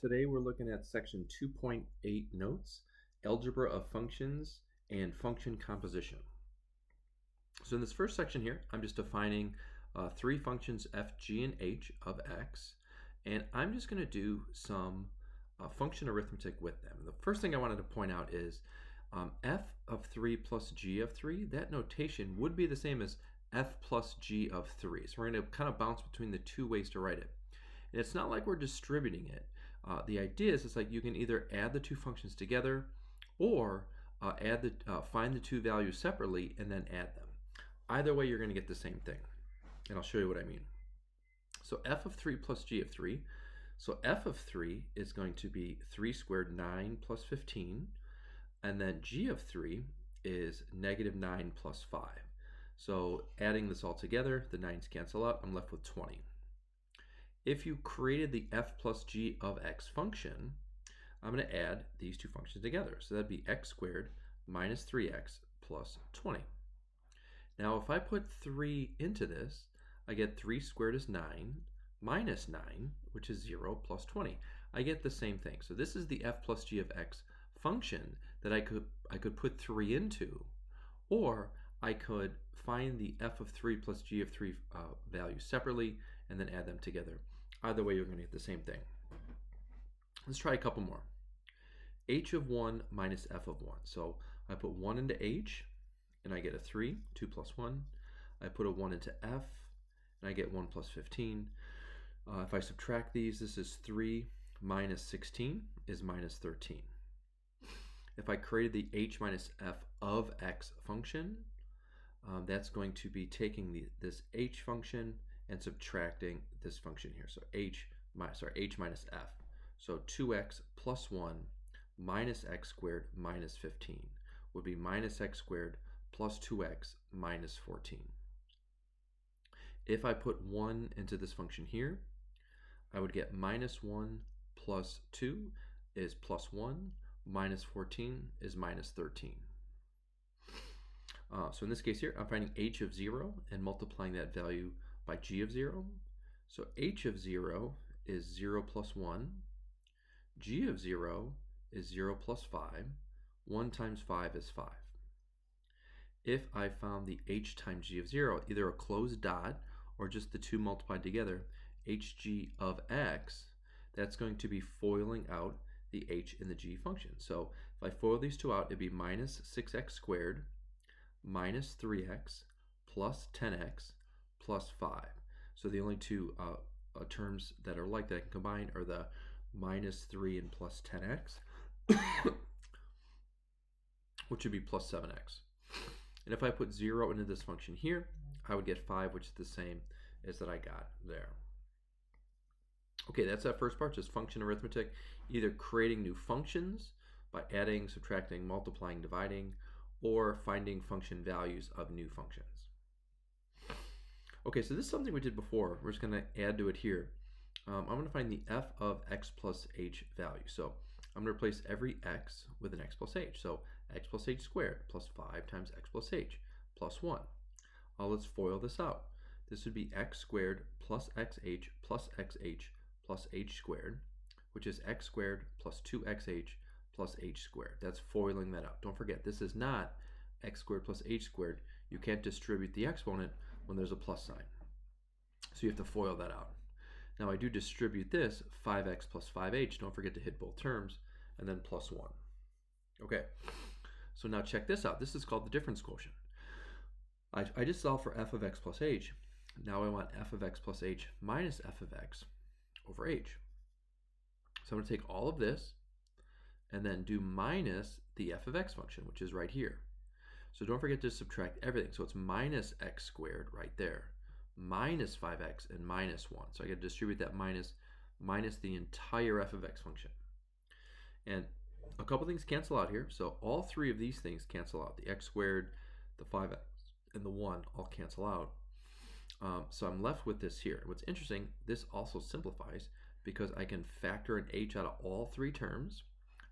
Today we're looking at section 2.8 notes, Algebra of Functions and Function Composition. So in this first section here, I'm just defining three functions f, g, and h of x, and I'm just going to do some function arithmetic with them. The first thing I wanted to point out is f of 3 plus g of 3, that notation would be the same as f plus g of 3. So we're going to kind of bounce between the two ways to write it. And it's not like we're distributing it. The idea is it's like you can either add the two functions together or find the two values separately and then add them. Either way, you're going to get the same thing. And I'll show you what I mean. So f of 3 plus g of 3. So f of 3 is going to be 3 squared 9 plus 15. And then g of 3 is negative 9 plus 5. So adding this all together, the 9's cancel out. I'm left with 20. If you created the f plus g of x function, I'm going to add these two functions together. So that'd be x squared minus 3x plus 20. Now if I put 3 into this, I get 3 squared is 9 minus 9, which is 0, plus 20. I get the same thing. So this is the f plus g of x function that I could put 3 into, or I could find the f of 3 plus g of 3 values separately and then add them together. Either way, you're going to get the same thing. Let's try a couple more. H of 1 minus f of 1. So I put 1 into h, and I get a 3, 2 plus 1. I put a 1 into f, and I get 1 plus 15. If I subtract these, this is 3 minus 16 is minus 13. If I created the h minus f of x function, that's going to be taking this h function and subtracting this function here. So h minus f. So 2x plus 1 minus x squared minus 15 would be minus x squared plus 2x minus 14. If I put 1 into this function here, I would get minus 1 plus 2 is plus 1, minus 14 is minus 13. So in this case here, I'm finding h of 0 and multiplying that value by g of 0. So h of 0 is 0 plus 1. G of 0 is 0 plus 5. 1 times 5 is 5. If I found the h times g of 0, either a closed dot or just the two multiplied together, hg of x, that's going to be foiling out the h in the g function. So if I FOIL these two out, it'd be minus 6x squared minus 3x plus 10x plus 5. So the only two terms that are like that I can combine are the minus 3 and plus 10x, which would be plus 7x. And if I put 0 into this function here, I would get 5, which is the same as that I got there. Okay, that's that first part, just function arithmetic, either creating new functions by adding, subtracting, multiplying, dividing, or finding function values of new functions. Okay, so this is something we did before. We're just going to add to it here. I'm going to find the f of x plus h value. So I'm going to replace every x with an x plus h. So x plus h squared plus 5 times x plus h plus 1. Let's FOIL this out. This would be x squared plus xh plus xh plus h squared, which is x squared plus 2xh plus h squared. That's FOILing that out. Don't forget, this is not x squared plus h squared. You can't distribute the exponent when there's a plus sign. So you have to FOIL that out. Now I do distribute this, 5x plus 5h, don't forget to hit both terms, and then plus 1. Okay, so now check this out. This is called the difference quotient. I just solved for f of x plus h. Now I want f of x plus h minus f of x over h. So I'm going to take all of this and then do minus the f of x function, which is right here. So don't forget to subtract everything. So it's minus x squared right there, minus 5x and minus 1. So I got to distribute that minus the entire f of x function. And a couple things cancel out here. So all three of these things cancel out. The x squared, the 5x, and the 1 all cancel out. So I'm left with this here. What's interesting, this also simplifies because I can factor an h out of all three terms,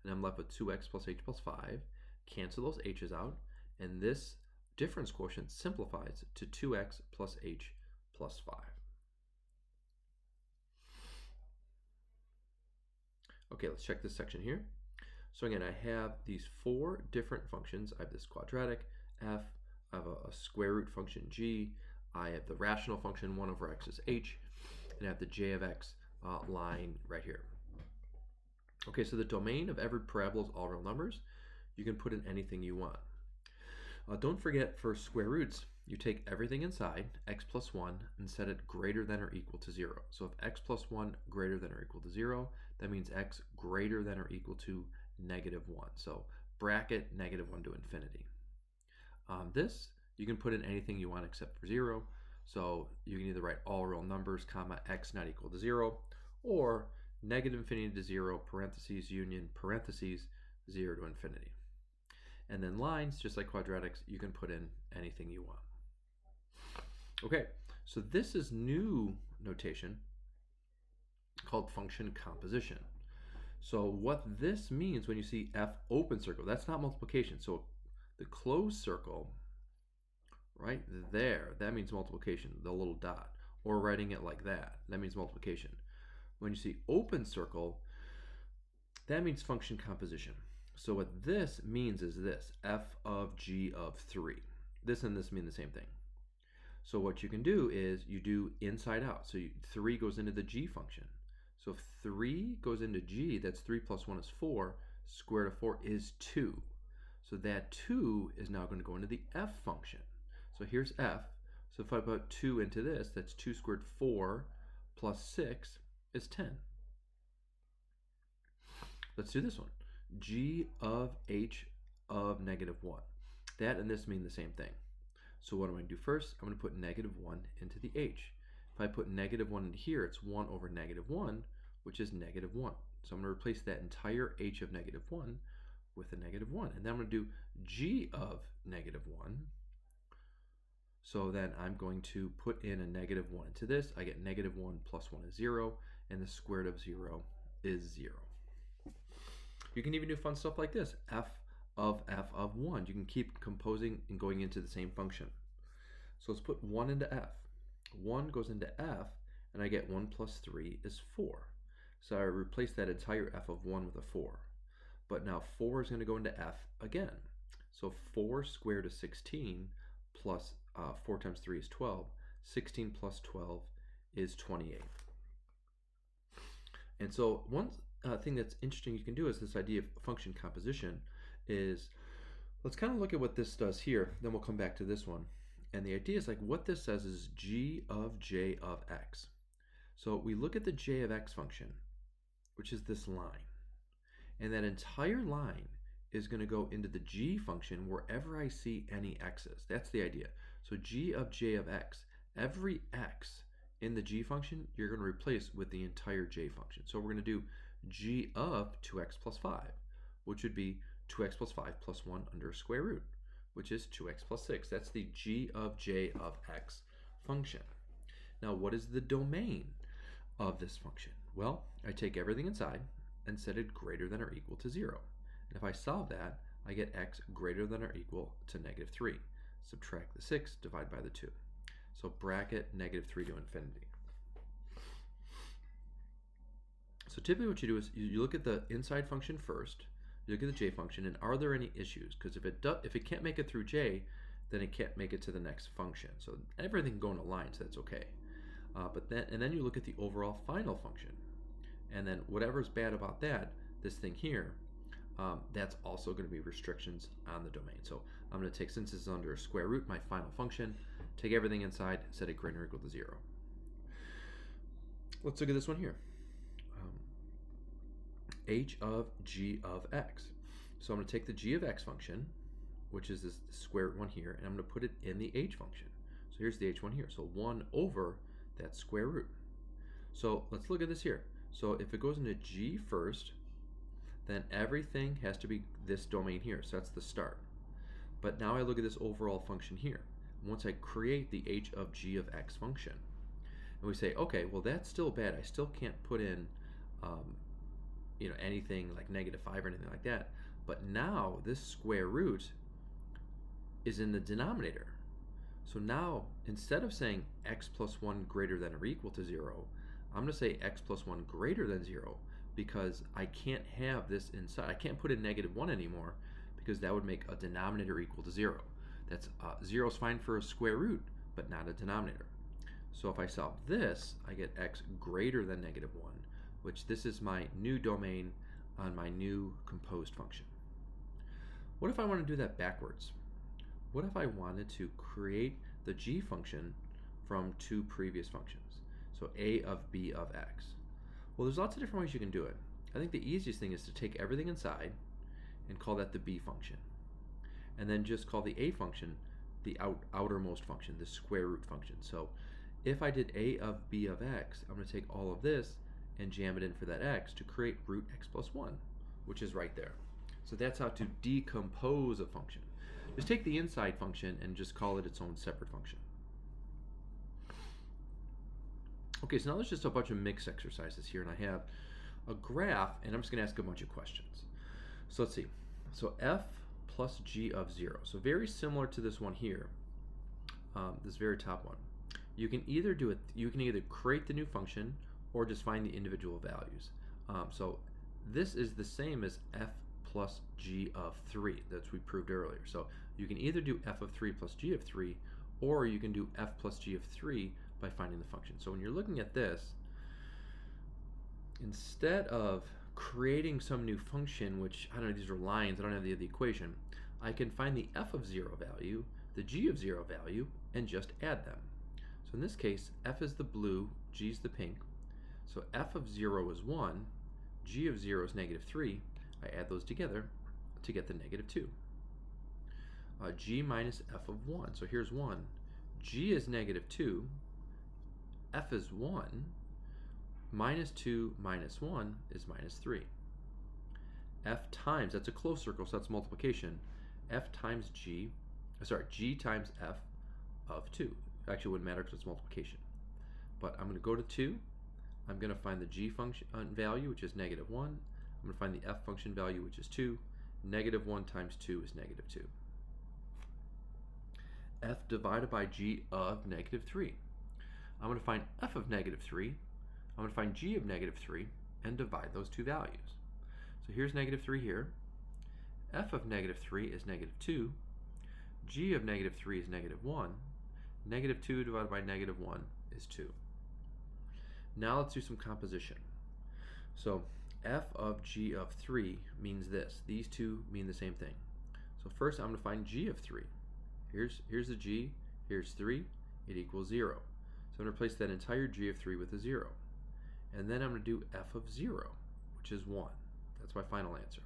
and I'm left with 2x plus h plus 5. Cancel those h's out, and this difference quotient simplifies to 2x plus h plus 5. Okay, let's check this section here. So again, I have these four different functions. I have this quadratic f, I have a square root function g, I have the rational function 1 over x is h, and I have the j of x line right here. Okay, so the domain of every parabola is all real numbers. You can put in anything you want. Don't forget, for square roots, you take everything inside, x plus 1, and set it greater than or equal to 0. So if x plus 1 greater than or equal to 0, that means x greater than or equal to negative 1. So bracket negative 1 to infinity. This, you can put in anything you want except for 0. So you can either write all real numbers, comma, x not equal to 0, or negative infinity to 0, parentheses, union, parentheses, 0 to infinity. And then lines, just like quadratics, you can put in anything you want. Okay, so this is new notation called function composition. So what this means when you see f open circle, that's not multiplication. So the closed circle right there, that means multiplication, the little dot. Or writing it like that, that means multiplication. When you see open circle, that means function composition. So what this means is this, f of g of 3. This and this mean the same thing. So what you can do is you do inside out. So 3 goes into the g function. So if 3 goes into g, that's 3 plus 1 is 4. Square root of 4 is 2. So that 2 is now going to go into the f function. So here's f. So if I put 2 into this, that's 2 squared 4 plus 6 is 10. Let's do this one. G of h of negative 1. That and this mean the same thing. So what I'm going to do first, I'm going to put negative 1 into the h. If I put negative 1 in here, it's 1 over negative 1, which is negative 1. So I'm going to replace that entire h of negative 1 with a negative 1. And then I'm going to do g of negative 1. So then I'm going to put in a negative 1 into this. I get negative 1 plus 1 is 0, and the square root of 0 is 0. You can even do fun stuff like this, f of 1. You can keep composing and going into the same function. So let's put 1 into f. 1 goes into f, and I get 1 plus 3 is 4. So I replace that entire f of 1 with a 4. But now 4 is going to go into f again. So 4 squared is 16, plus 4 times 3 is 12. 16 plus 12 is 28. And so one thing that's interesting you can do is this idea of function composition is, let's kind of look at what this does here, then we'll come back to this one. And the idea is like what this says is g of j of x. So we look at the j of x function, which is this line. And that entire line is going to go into the g function wherever I see any x's. That's the idea. So g of j of x, every x in the g function, you're going to replace with the entire j function. So we're going to do g of 2x plus 5, which would be 2x plus 5 plus 1 under square root, which is 2x plus 6. That's the g of j of x function. Now, what is the domain of this function? Well, I take everything inside and set it greater than or equal to 0. And if I solve that, I get x greater than or equal to negative 3. Subtract the 6, divide by the 2. So bracket negative 3 to infinity. So typically what you do is you look at the inside function first, you look at the j function, and are there any issues? Because if it can't make it through j, then it can't make it to the next function. So everything can go in a line, so that's okay. And then you look at the overall final function. And then whatever's bad about that, this thing here, that's also going to be restrictions on the domain. So I'm going to take, since this is under a square root, my final function, take everything inside, set it greater or equal to 0. Let's look at this one here. H of g of x. So I'm going to take the g of x function, which is this square root one here, and I'm going to put it in the h function. So here's the h one here. So 1 over that square root. So let's look at this here. So if it goes into g first, then everything has to be this domain here. So that's the start. But now I look at this overall function here. Once I create the h of g of x function, and we say, okay, well that's still bad. I still can't put in anything like negative 5 or anything like that. But now this square root is in the denominator. So now instead of saying x plus 1 greater than or equal to 0, I'm going to say x plus 1 greater than 0, because I can't have this inside. I can't put in -1 anymore because that would make a denominator equal to 0. That's 0 is fine for a square root, but not a denominator. So if I solve this, I get x greater than -1, which this is my new domain on my new composed function. What if I want to do that backwards? What if I wanted to create the g function from two previous functions? So a of b of x. Well, there's lots of different ways you can do it. I think the easiest thing is to take everything inside and call that the b function. And then just call the a function the outermost function, the square root function. So if I did a of b of x, I'm going to take all of this and jam it in for that x to create root x plus 1, which is right there. So that's how to decompose a function. Just take the inside function and just call it its own separate function. Okay, so now there's just a bunch of mix exercises here, and I have a graph, and I'm just going to ask a bunch of questions. So let's see. So f plus g of 0. So very similar to this one here, this very top one. You can either do it. You can either create the new function or just find the individual values. So this is the same as f plus g of 3 that we proved earlier. So you can either do f of 3 plus g of 3, or you can do f plus g of 3 by finding the function. So when you're looking at this, instead of creating some new function, which, I don't know, these are lines, I don't have the equation, I can find the f of 0 value, the g of 0 value, and just add them. So in this case, f is the blue, g is the pink. So f of 0 is 1, g of 0 is -3. I add those together to get the -2. G minus f of 1. So here's 1. G is -2. F is 1. -2 minus 1 is -3. F times, that's a closed circle, so that's multiplication. F times G, G times f of 2. Actually, it wouldn't matter because it's multiplication. But I'm going to go to 2. I'm going to find the g function value, which is -1. I'm going to find the f function value, which is 2. -1 times 2 is -2. F divided by g of -3. I'm going to find f of -3. I'm going to find g of -3 and divide those two values. So here's -3 here. F of -3 is -2. G of -3 is -1. -2 divided by -1 is 2. Now let's do some composition. So f of g of 3 means this. These two mean the same thing. So first I'm going to find g of 3. Here's the g, here's 3, it equals 0. So I'm going to replace that entire g of 3 with a 0. And then I'm going to do f of 0, which is 1. That's my final answer.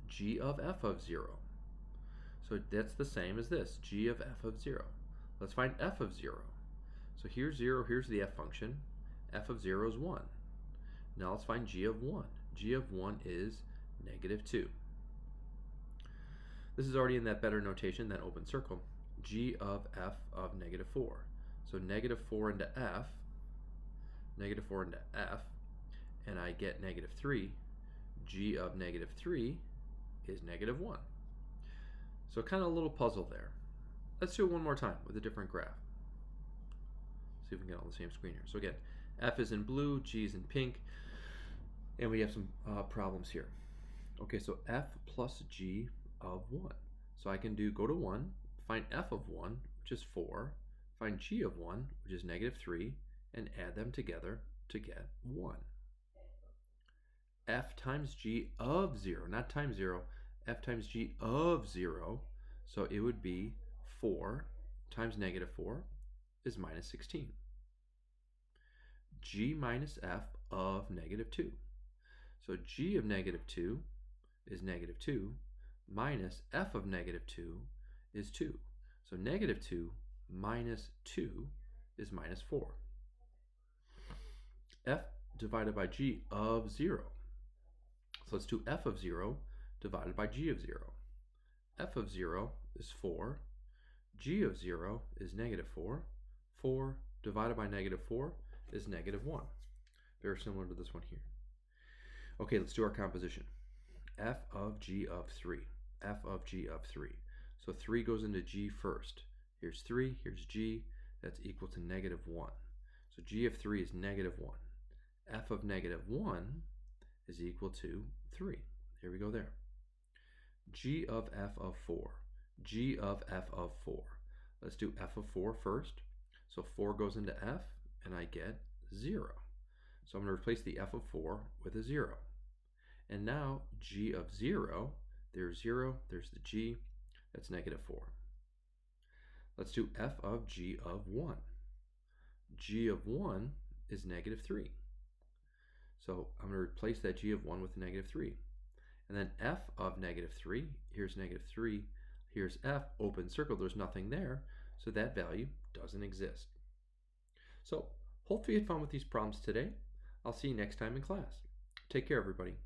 G of f of 0. So that's the same as this, g of f of 0. Let's find f of 0. So here's 0, here's the f function. F of 0 is 1. Now let's find g of 1. G of 1 is -2. This is already in that better notation, that open circle. G of f of -4. So -4 into f, -4 into f, and I get -3. G of -3 is -1. So kind of a little puzzle there. Let's do it one more time with a different graph. See if we can get on the same screen here. So again, f is in blue, g is in pink, and we have some problems here. Okay, so f plus g of 1. So I can go to 1, find f of 1, which is 4, find g of 1, which is -3, and add them together to get 1. F times g of 0, not times 0, f times g of 0, so it would be 4 times -4 is -16. G minus f of -2. So g of -2 is -2 minus f of -2 is 2. So -2 minus 2 is -4. F divided by g of 0. So let's do f of 0 divided by g of 0. F of 0 is 4. G of 0 is -4. 4 divided by -4 is -1. Very similar to this one here. Okay, let's do our composition. F of g of 3. F of g of 3. So 3 goes into g first. Here's 3, here's g. That's equal to -1. So g of 3 is -1. f of -1 is equal to 3. Here we go there. G of f of 4. G of f of 4. Let's do f of 4 first. So 4 goes into f, and I get 0. So I'm going to replace the f of 4 with a 0. And now g of 0, there's 0, there's the g, that's -4. Let's do f of g of 1. G of 1 is -3. So I'm going to replace that g of 1 with -3. And then f of -3, here's -3, here's f, open circle, there's nothing there, so that value doesn't exist. So hopefully you had fun with these problems today. I'll see you next time in class. Take care, everybody.